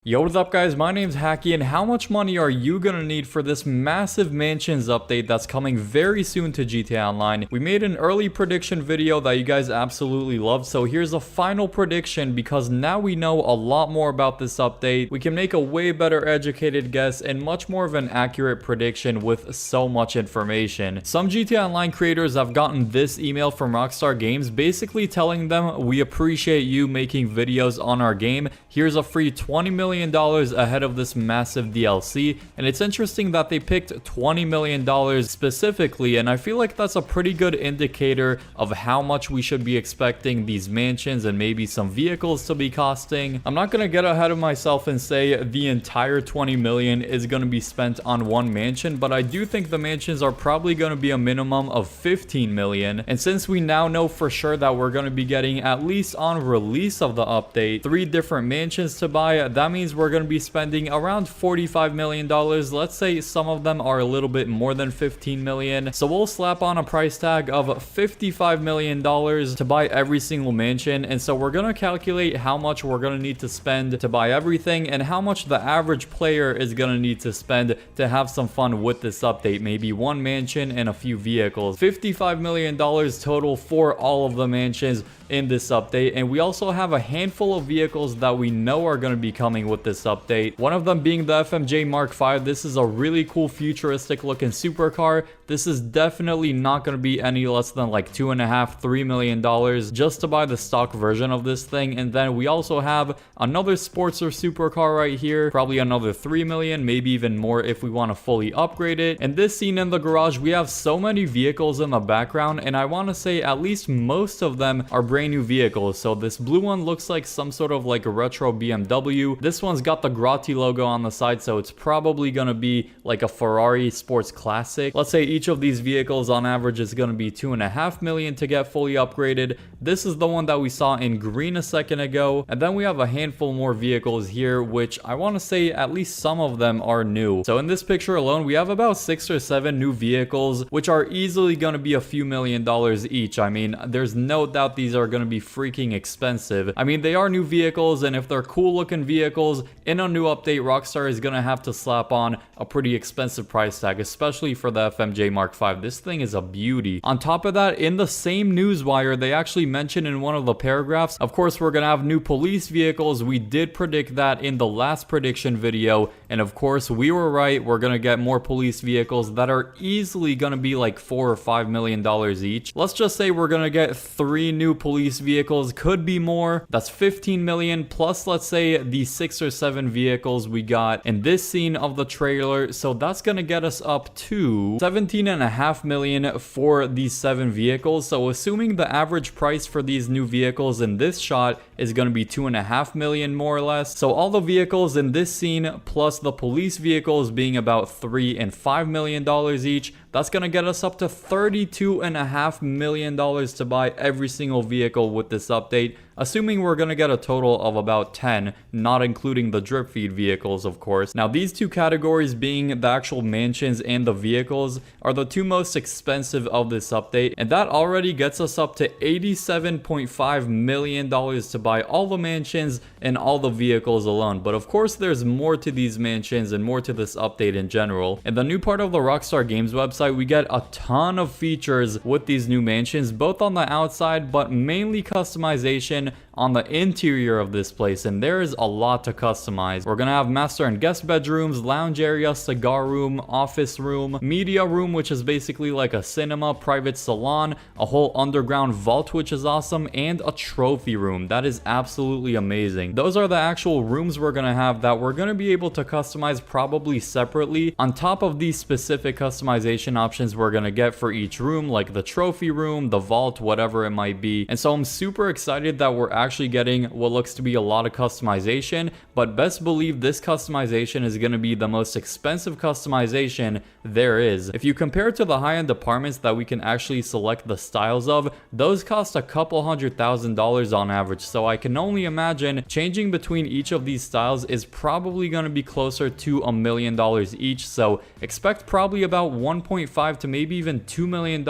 Yo, what's up guys, my name's Hakiii, and how much money are you gonna need for this massive mansions update that's coming very soon to GTA Online? We made an early prediction video that you guys absolutely loved, so here's a final prediction because now we know a lot more about this update. We can make a way better educated guess and much more of an accurate prediction with so much information. Some GTA Online creators have gotten this email from Rockstar Games basically telling them, we appreciate you making videos on our game. Here's a free $20 million ahead of this massive DLC, and it's interesting that they picked $20 million specifically, and I feel like that's a pretty good indicator of how much we should be expecting these mansions and maybe some vehicles to be costing. I'm not gonna get ahead of myself and say the entire 20 million is gonna be spent on one mansion, but I do think the mansions are probably gonna be a minimum of 15 million, and since we now know for sure that we're gonna be getting, at least on release of the update, 3 different mansions to buy, that means we're going to be spending around $45 million. Let's say some of them are a little bit more than 15 million. So we'll slap on a price tag of $55 million to buy every single mansion. And so we're going to calculate how much we're going to need to spend to buy everything and how much the average player is going to need to spend to have some fun with this update. Maybe one mansion and a few vehicles. $55 million total for all of the mansions in this update, and we also have a handful of vehicles that we know are going to be coming with this update. One of them being the FMJ Mark V. This is a really cool futuristic looking supercar. This is definitely not going to be any less than like $2.5–3 million just to buy the stock version of this thing. And then we also have another Sportster supercar right here, probably another 3 million, maybe even more if we want to fully upgrade it. And this scene in the garage, we have so many vehicles in the background, and I want to say at least most of them are brand new vehicles. So this blue one looks like some sort of like a retro BMW. This one's got the Grotti logo on the side, so it's probably gonna be like a Ferrari sports classic. Let's say each of these vehicles on average is gonna be $2.5 million to get fully upgraded. This is the one that we saw in green a second ago, and then we have a handful more vehicles here, which I want to say at least some of them are new. So in this picture alone, we have about 6 or 7 new vehicles, which are easily gonna be a few $1,000,000 each. I mean, there's no doubt these are going to be freaking expensive. I mean, they are new vehicles, and if they're cool looking vehicles in a new update, Rockstar is going to have to slap on a pretty expensive price tag, especially for the FMJ Mark V. This thing is a beauty. On top of that, in the same newswire, they actually mentioned in one of the paragraphs, of course, we're going to have new police vehicles. We did predict that in the last prediction video, and of course, we were right. We're going to get more police vehicles that are easily going to be like $4 or $5 million each. Let's just say we're going to get 3 new police vehicles, could be more. That's 15 million plus, let's say, the 6 or 7 vehicles we got in this scene of the trailer. So that's gonna get us up to 17.5 million for these 7 vehicles. So assuming the average price for these new vehicles in this shot is gonna be 2.5 million more or less. So all the vehicles in this scene plus the police vehicles being about $3 and $5 million each, that's gonna get us up to $32.5 million to buy every single vehicle with this update, assuming we're gonna get a total of about 10, not including the drip feed vehicles, of course. Now, these 2 categories, being the actual mansions and the vehicles, are the 2 most expensive of this update, and that already gets us up to $87.5 million to buy all the mansions and all the vehicles alone. But of course, there's more to these mansions and more to this update in general. And the new part of the Rockstar Games website, we get a ton of features with these new mansions, both on the outside, but mainly customization on the interior of this place, and there is a lot to customize. We're gonna have master and guest bedrooms, lounge area, cigar room, office room, media room, which is basically like a cinema, private salon, a whole underground vault, which is awesome, and a trophy room. That is absolutely amazing. Those are the actual rooms we're gonna have that we're gonna be able to customize probably separately on top of these specific customization options we're gonna get for each room, like the trophy room, the vault, whatever it might be. And so I'm super excited that we're actually getting what looks to be a lot of customization, but best believe this customization is going to be the most expensive customization there is. If you compare it to the high-end apartments that we can actually select the styles of, those cost a couple $100,000 on average, so I can only imagine changing between each of these styles is probably going to be closer to $1 million each, so expect probably about $1.5 to maybe even $2 million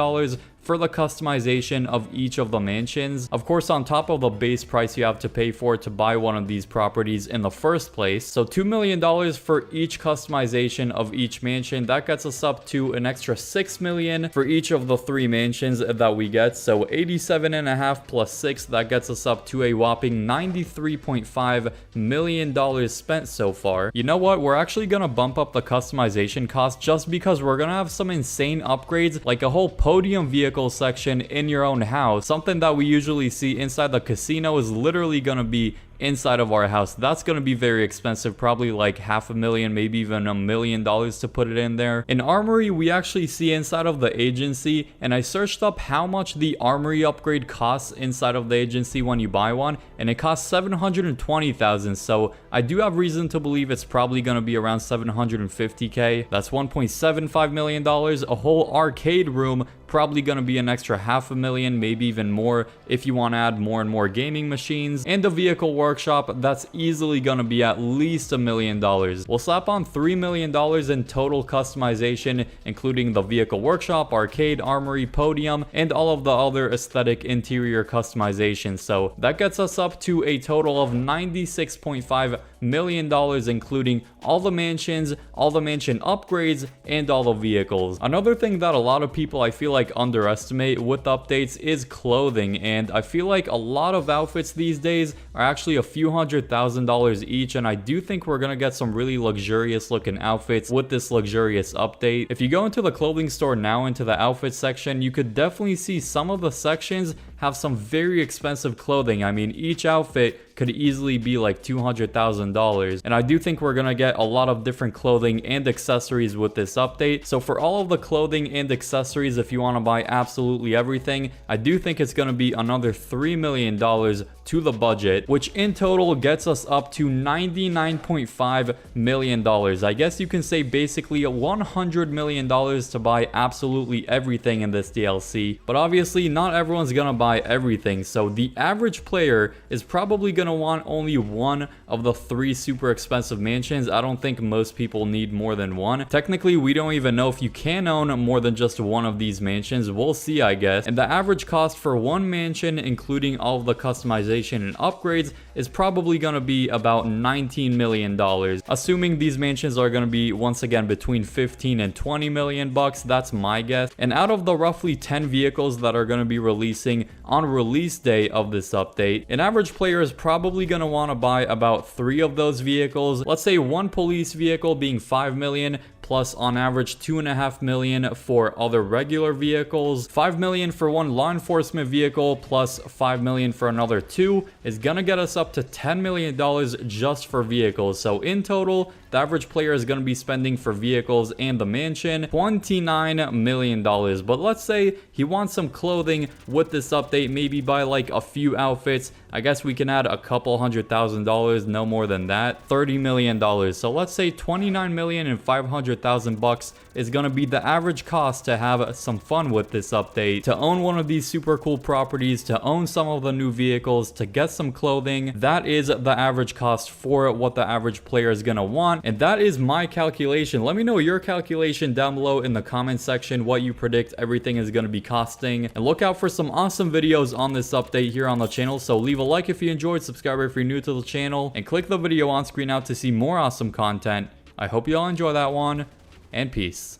for the customization of each of the mansions. Of course, on top of the base price you have to pay for to buy one of these properties in the first place. So $2 million for each customization of each mansion. That gets us up to an extra $6 million for each of the 3 mansions that we get. So 87.5 plus 6, that gets us up to a whopping $93.5 million spent so far. You know what? We're actually gonna bump up the customization cost just because we're gonna have some insane upgrades, like a whole podium vehicle section in your own house. Something that we usually see inside the casino is literally gonna be inside of our house. That's going to be very expensive, probably like $500,000, maybe even $1 million to put it in there. An armory we actually see inside of the agency, and I searched up how much the armory upgrade costs inside of the agency when you buy one, and it costs $720,000. So I do have reason to believe it's probably going to be around $750K. That's $1.75 million. A whole arcade room, probably going to be an extra $500,000, maybe even more if you want to add more and more gaming machines. And the vehicle workshop, that's easily going to be at least $1 million. We'll slap on $3 million in total customization, including the vehicle workshop, arcade, armory, podium, and all of the other aesthetic interior customization. So that gets us up to a total of $96.5 million, including all the mansions, all the mansion upgrades, and all the vehicles. Another thing that a lot of people I feel like underestimate with updates is clothing, and I feel like a lot of outfits these days are actually a few $100,000 each, and I do think we're gonna get some really luxurious looking outfits with this luxurious update. If you go into the clothing store now, into the outfit section, you could definitely see some of the sections have some very expensive clothing. I mean, each outfit could easily be like $200,000, and I do think we're gonna get a lot of different clothing and accessories with this update. So for all of the clothing and accessories, if you want to buy absolutely everything, I do think it's gonna be another $3 million to the budget, which in total gets us up to $99.5 million. I guess you can say basically $100 million to buy absolutely everything in this DLC, but obviously not everyone's gonna buy everything. So the average player is probably gonna want only one of the 3 super expensive mansions. I don't think most people need more than one. Technically, we don't even know if you can own more than just one of these mansions. We'll see, I guess. And the average cost for one mansion, including all of the customization and upgrades, is probably gonna be about $19 million. Assuming these mansions are gonna be, once again, between 15 and 20 million bucks, that's my guess. And out of the roughly 10 vehicles that are gonna be releasing on release day of this update, an average player is probably going to want to buy about 3 of those vehicles. Let's say one police vehicle being 5 million, plus on average 2.5 million for other regular vehicles. 5 million for one law enforcement vehicle plus 5 million for another 2 is gonna get us up to $10 million just for vehicles. So in total, the average player is going to be spending for vehicles and the mansion $29 million. But let's say he wants some clothing with this update, maybe buy like a few outfits. I guess we can add a couple $100,000, no more than that. $30 million. So let's say $29,500,000 is going to be the average cost to have some fun with this update, to own one of these super cool properties, to own some of the new vehicles, to get some clothing. That is the average cost for what the average player is going to want. And that is my calculation. Let me know your calculation down below in the comment section, what you predict everything is going to be costing. And look out for some awesome videos on this update here on the channel. So leave a like if you enjoyed, subscribe if you're new to the channel, and click the video on screen out to see more awesome content. I hope you all enjoy that one, and peace.